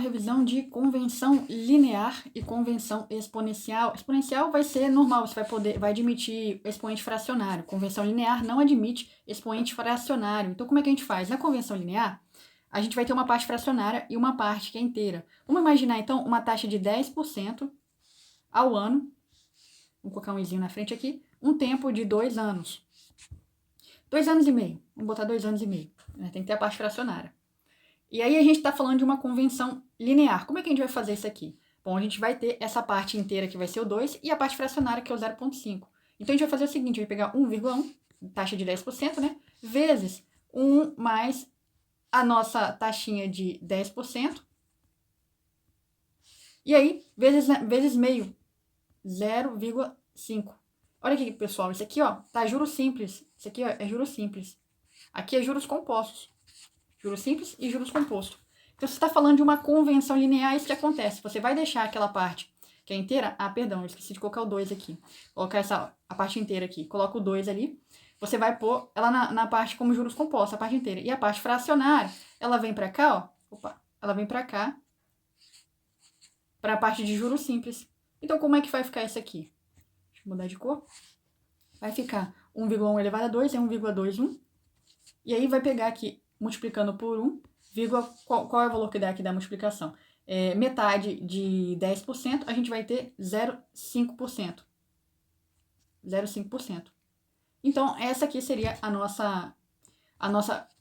revisão de convenção linear e convenção exponencial. Exponencial vai ser normal, você vai admitir expoente fracionário. Convenção linear não admite expoente fracionário. Então, como é que a gente faz? Na convenção linear, a gente vai ter uma parte fracionária e uma parte que é inteira. Vamos imaginar, então, uma taxa de 10% ao ano. Vou colocar um izinho na frente aqui. Um tempo de 2 anos. 2 anos e meio. Vamos botar 2 anos e meio. Tem que ter a parte fracionária. E aí a gente está falando de uma convenção linear. Como é que a gente vai fazer isso aqui? Bom, a gente vai ter essa parte inteira que vai ser o 2 e a parte fracionária que é o 0,5. Então a gente vai fazer o seguinte, a gente vai pegar 1,1, taxa de 10%, né? Vezes 1 mais a nossa taxinha de 10%. E aí, vezes meio, 0,5. Olha aqui, pessoal, isso aqui, ó, tá juros simples. Isso aqui, ó, é juros simples. Aqui é juros compostos. Juros simples e juros compostos. Então, você está falando de uma convenção linear, isso que acontece. Você vai deixar aquela parte que é inteira... Ah, perdão, eu esqueci de colocar o 2 aqui. Colocar a parte inteira aqui. Coloca o 2 ali. Você vai pôr ela na parte como juros compostos, a parte inteira. E a parte fracionária, ela vem para cá, ó. Opa, ela vem para cá. Para a parte de juros simples. Então, como é que vai ficar isso aqui? Deixa eu mudar de cor. Vai ficar 1,1 elevado a 2 é 1,21. E aí vai pegar aqui... multiplicando por 1, qual é o valor que dá aqui da multiplicação? Metade de 10%, a gente vai ter 0,5%. 0,5%. Então, essa aqui seria a nossa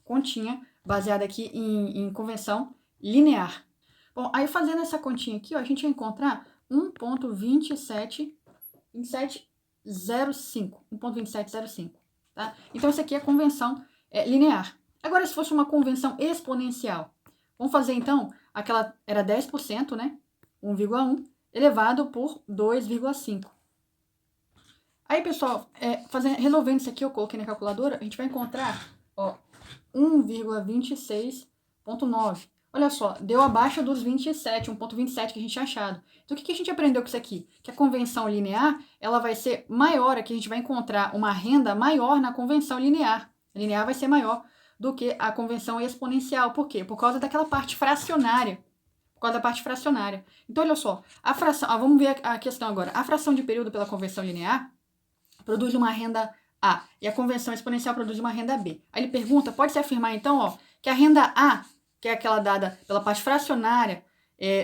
continha, baseada aqui em convenção linear. Bom, aí fazendo essa continha aqui, ó, a gente vai encontrar 1,2705. 1,2705, tá? Então, essa aqui é a convenção linear. Agora, se fosse uma convenção exponencial, vamos fazer então, aquela era 10%, né? 1,1 elevado por 2,5. Aí, pessoal, resolvendo isso aqui, eu coloquei na calculadora, a gente vai encontrar, ó, 1,26,9. Olha só, deu abaixo dos 27, 1,27 que a gente tinha achado. Então, o que a gente aprendeu com isso aqui? Que a convenção linear, ela vai ser maior, aqui a gente vai encontrar uma renda maior na convenção linear. A linear vai ser maior do que a convenção exponencial. Por quê? Por causa daquela parte fracionária. Por causa da parte fracionária. Então, olha só, a fração... vamos ver a questão agora. A fração de período pela convenção linear produz uma renda A e a convenção exponencial produz uma renda B. Aí ele pergunta, pode-se afirmar então, ó, que a renda A, que é aquela dada pela parte fracionária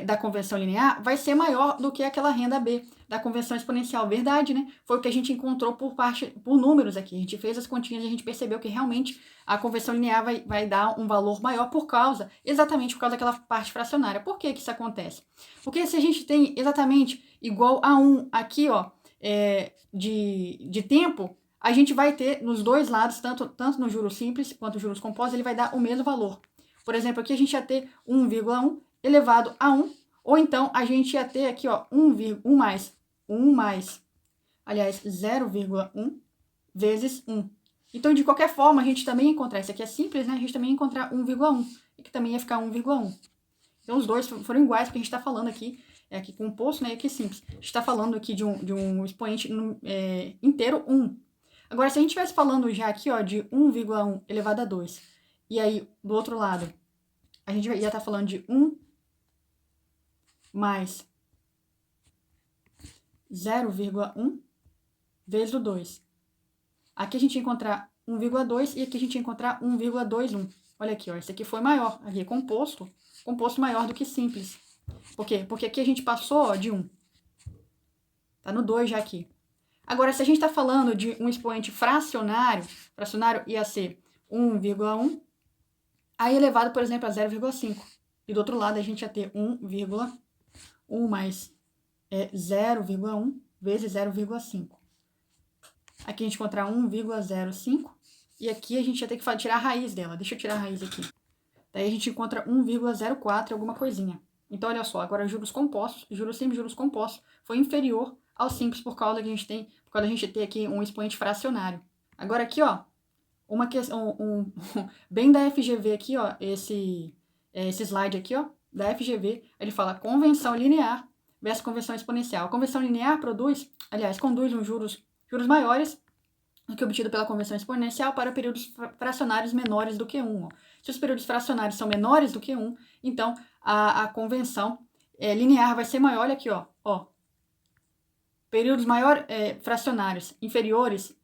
da convenção linear, vai ser maior do que aquela renda B da convenção exponencial. Verdade, né? Foi o que a gente encontrou por números aqui. A gente fez as continhas e a gente percebeu que realmente a convenção linear vai dar um valor maior exatamente por causa daquela parte fracionária. Por que isso acontece? Porque se a gente tem exatamente igual a 1 aqui, ó, de tempo, a gente vai ter nos dois lados, tanto no juros simples quanto juros compostos, ele vai dar o mesmo valor. Por exemplo, aqui a gente ia ter 1,1 elevado a 1, ou então a gente ia ter aqui, ó, 1 mais, aliás, 0,1 vezes 1. Então, de qualquer forma, a gente também ia encontrar, isso aqui é simples, né? A gente também ia encontrar 1,1, e que também ia ficar 1,1. Então, os dois foram iguais, porque a gente está falando aqui, aqui composto, né? E aqui simples. A gente está falando aqui de um expoente inteiro, 1. Agora, se a gente estivesse falando já aqui, ó, de 1,1 elevado a 2, e aí, do outro lado, a gente ia estar falando de 1 mais 0,1 vezes o 2. Aqui a gente ia encontrar 1,2 e aqui a gente ia encontrar 1,21. Olha aqui, ó, esse aqui foi maior. Aqui é composto maior do que simples. Por quê? Porque aqui a gente passou, ó, de 1. Tá no 2 já aqui. Agora, se a gente está falando de um expoente fracionário ia ser 1,1, aí elevado, por exemplo, a 0,5. E do outro lado, a gente ia ter 1 mais 0,1 vezes 0,5. Aqui a gente encontrar 1,05. E aqui a gente ia ter que tirar a raiz dela. Deixa eu tirar a raiz aqui. Daí a gente encontra 1,04, alguma coisinha. Então, olha só, agora juros compostos, juros simples, juros compostos, foi inferior ao simples por causa da gente ter aqui um expoente fracionário. Agora aqui, ó, uma questão, bem da FGV aqui, ó, esse slide aqui, ó, da FGV, ele fala convenção linear versus convenção exponencial. A convenção linear conduz um juros maiores do que obtido pela convenção exponencial para períodos fracionários menores do que 1. Ó. Se os períodos fracionários são menores do que 1, então a convenção linear vai ser maior. Olha aqui, ó. Períodos fracionários inferiores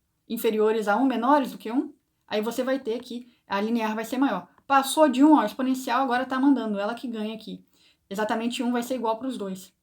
a 1, menores do que 1, aí você vai ter que a linear vai ser maior. Passou de 1, ó, exponencial agora está mandando, ela que ganha aqui. Exatamente 1 vai ser igual para os dois.